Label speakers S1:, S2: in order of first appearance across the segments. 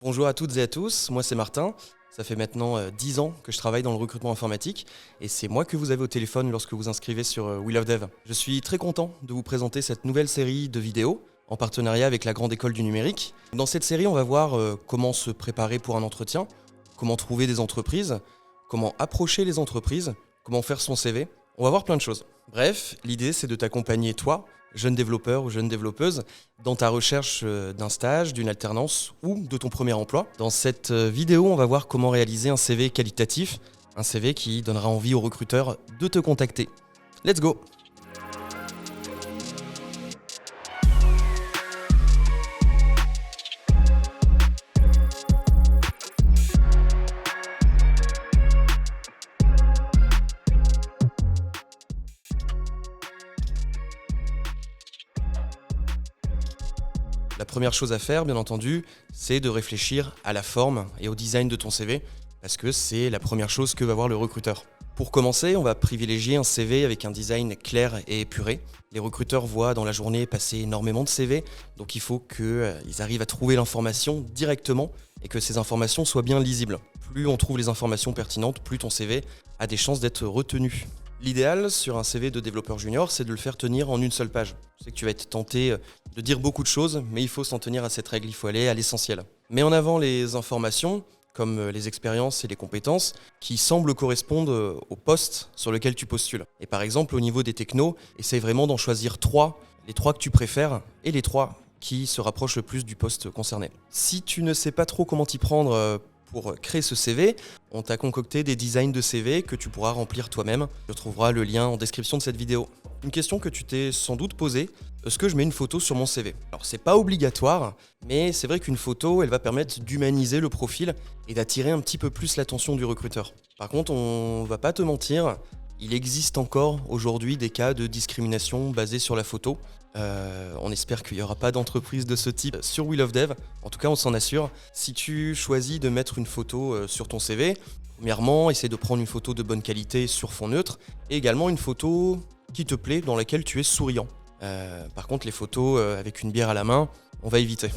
S1: Bonjour à toutes et à tous, moi c'est Martin. Ça fait maintenant 10 ans que je travaille dans le recrutement informatique et c'est moi que vous avez au téléphone lorsque vous inscrivez sur We Love Dev. Je suis très content de vous présenter cette nouvelle série de vidéos en partenariat avec la Grande École du Numérique. Dans cette série, on va voir comment se préparer pour un entretien, comment trouver des entreprises, comment approcher les entreprises, comment faire son CV. On va voir plein de choses. Bref, l'idée c'est de t'accompagner toi, jeune développeur ou jeune développeuse, dans ta recherche d'un stage, d'une alternance ou de ton premier emploi. Dans cette vidéo, on va voir comment réaliser un CV qualitatif, un CV qui donnera envie aux recruteurs de te contacter. Let's go! La première chose à faire, bien entendu, c'est de réfléchir à la forme et au design de ton CV, parce que c'est la première chose que va voir le recruteur. Pour commencer, on va privilégier un CV avec un design clair et épuré. Les recruteurs voient dans la journée passer énormément de CV, donc il faut qu'ils arrivent à trouver l'information directement et que ces informations soient bien lisibles. Plus on trouve les informations pertinentes, plus ton CV a des chances d'être retenu. L'idéal sur un CV de développeur junior, c'est de le faire tenir en une seule page. Je sais que tu vas être tenté de dire beaucoup de choses, mais il faut s'en tenir à cette règle, il faut aller à l'essentiel. Mets en avant les informations, comme les expériences et les compétences, qui semblent correspondre au poste sur lequel tu postules. Et par exemple, au niveau des technos, essaye vraiment d'en choisir 3, les 3 que tu préfères, et les 3 qui se rapprochent le plus du poste concerné. Si tu ne sais pas trop comment t'y prendre pour créer ce CV, on t'a concocté des designs de CV que tu pourras remplir toi-même. Tu retrouveras le lien en description de cette vidéo. Une question que tu t'es sans doute posée, est-ce que je mets une photo sur mon CV? Alors c'est pas obligatoire, mais c'est vrai qu'une photo, elle va permettre d'humaniser le profil et d'attirer un petit peu plus l'attention du recruteur. Par contre, on va pas te mentir, il existe encore aujourd'hui des cas de discrimination basés sur la photo. On espère qu'il n'y aura pas d'entreprise de ce type sur We Love Dev. En tout cas, on s'en assure. Si tu choisis de mettre une photo sur ton CV, premièrement, essaie de prendre une photo de bonne qualité sur fond neutre et également une photo qui te plaît, dans laquelle tu es souriant. Par contre, les photos avec une bière à la main, on va éviter.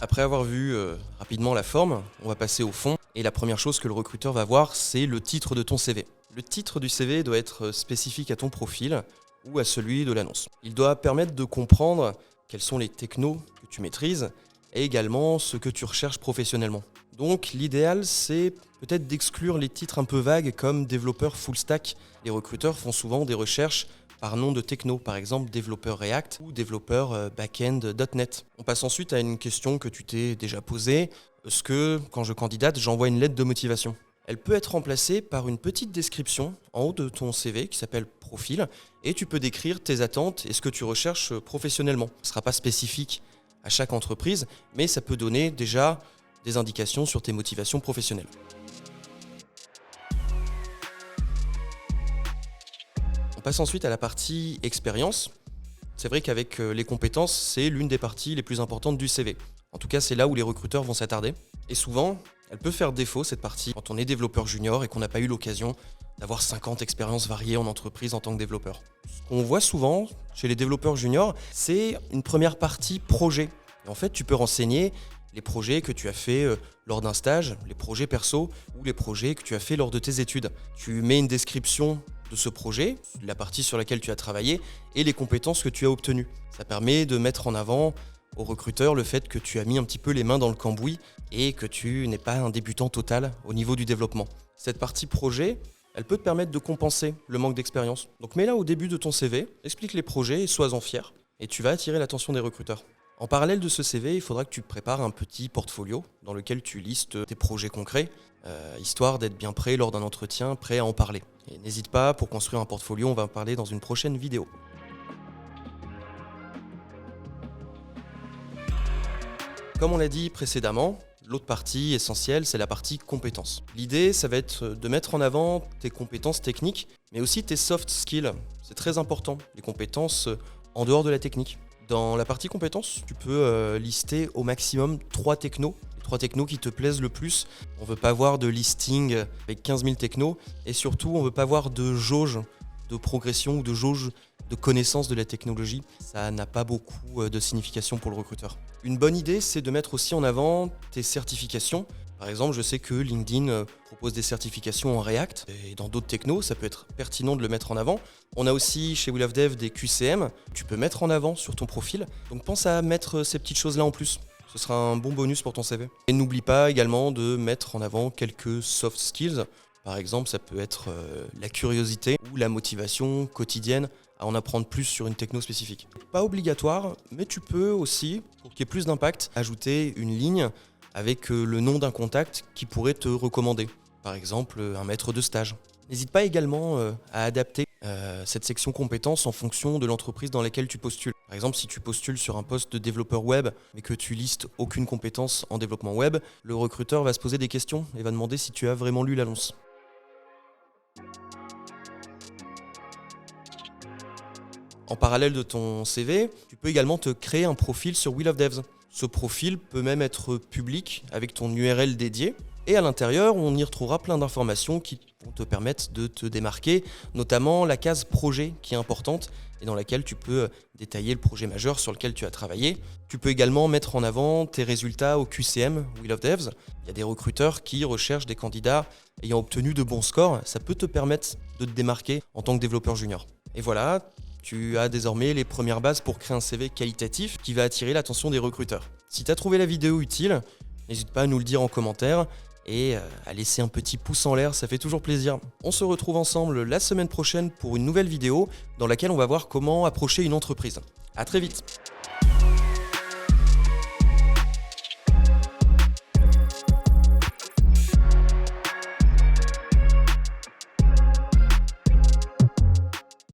S1: Après avoir vu rapidement la forme, on va passer au fond. Et la première chose que le recruteur va voir, c'est le titre de ton CV. Le titre du CV doit être spécifique à ton profil ou à celui de l'annonce. Il doit permettre de comprendre quels sont les technos que tu maîtrises et également ce que tu recherches professionnellement. Donc l'idéal, c'est peut-être d'exclure les titres un peu vagues comme développeur full stack. Les recruteurs font souvent des recherches par nom de techno, par exemple développeur React ou développeur backend .NET. On passe ensuite à une question que tu t'es déjà posée. Est-ce que, quand je candidate, j'envoie une lettre de motivation? Elle peut être remplacée par une petite description en haut de ton CV qui s'appelle Profil et tu peux décrire tes attentes et ce que tu recherches professionnellement. Ce ne sera pas spécifique à chaque entreprise, mais ça peut donner déjà des indications sur tes motivations professionnelles. On passe ensuite à la partie expérience. C'est vrai qu'avec les compétences, c'est l'une des parties les plus importantes du CV. En tout cas, c'est là où les recruteurs vont s'attarder. Et souvent, elle peut faire défaut, cette partie, quand on est développeur junior et qu'on n'a pas eu l'occasion d'avoir 50 expériences variées en entreprise en tant que développeur. Ce qu'on voit souvent chez les développeurs juniors, c'est une première partie projet. Et en fait, tu peux renseigner les projets que tu as fait lors d'un stage, les projets perso ou les projets que tu as fait lors de tes études. Tu mets une description de ce projet, la partie sur laquelle tu as travaillé et les compétences que tu as obtenues. Ça permet de mettre en avant au recruteur le fait que tu as mis un petit peu les mains dans le cambouis et que tu n'es pas un débutant total au niveau du développement. Cette partie projet, elle peut te permettre de compenser le manque d'expérience. Donc mets-la au début de ton CV, explique les projets et sois-en fier et tu vas attirer l'attention des recruteurs. En parallèle de ce CV, il faudra que tu prépares un petit portfolio dans lequel tu listes tes projets concrets, histoire d'être bien prêt lors d'un entretien, prêt à en parler. Et n'hésite pas, pour construire un portfolio, on va en parler dans une prochaine vidéo. Comme on l'a dit précédemment, l'autre partie essentielle, c'est la partie compétences. L'idée, ça va être de mettre en avant tes compétences techniques, mais aussi tes soft skills. C'est très important, les compétences en dehors de la technique. Dans la partie compétences, tu peux lister au maximum 3 technos. Les 3 technos qui te plaisent le plus. On ne veut pas voir de listing avec 15 000 technos. Et surtout, on ne veut pas voir de jauge de progression ou de jauge de connaissance de la technologie, ça n'a pas beaucoup de signification pour le recruteur. Une bonne idée, c'est de mettre aussi en avant tes certifications. Par exemple, je sais que LinkedIn propose des certifications en React et dans d'autres technos, ça peut être pertinent de le mettre en avant. On a aussi chez We Love Dev des QCM, que tu peux mettre en avant sur ton profil. Donc pense à mettre ces petites choses-là en plus. Ce sera un bon bonus pour ton CV. Et n'oublie pas également de mettre en avant quelques soft skills. Par exemple, ça peut être la curiosité ou la motivation quotidienne à en apprendre plus sur une techno spécifique. Pas obligatoire, mais tu peux aussi, pour qu'il y ait plus d'impact, ajouter une ligne avec le nom d'un contact qui pourrait te recommander. Par exemple, un maître de stage. N'hésite pas également à adapter cette section compétences en fonction de l'entreprise dans laquelle tu postules. Par exemple, si tu postules sur un poste de développeur web mais que tu listes aucune compétence en développement web, le recruteur va se poser des questions et va demander si tu as vraiment lu l'annonce. En parallèle de ton CV, tu peux également te créer un profil sur We Love Devs. Ce profil peut même être public avec ton URL dédié. Et à l'intérieur, on y retrouvera plein d'informations qui vont te permettre de te démarquer, notamment la case projet qui est importante et dans laquelle tu peux détailler le projet majeur sur lequel tu as travaillé. Tu peux également mettre en avant tes résultats au QCM We Love Devs. Il y a des recruteurs qui recherchent des candidats ayant obtenu de bons scores. Ça peut te permettre de te démarquer en tant que développeur junior. Et voilà, tu as désormais les premières bases pour créer un CV qualitatif qui va attirer l'attention des recruteurs. Si tu as trouvé la vidéo utile, n'hésite pas à nous le dire en commentaire et à laisser un petit pouce en l'air, ça fait toujours plaisir. On se retrouve ensemble la semaine prochaine pour une nouvelle vidéo dans laquelle on va voir comment approcher une entreprise. À très vite.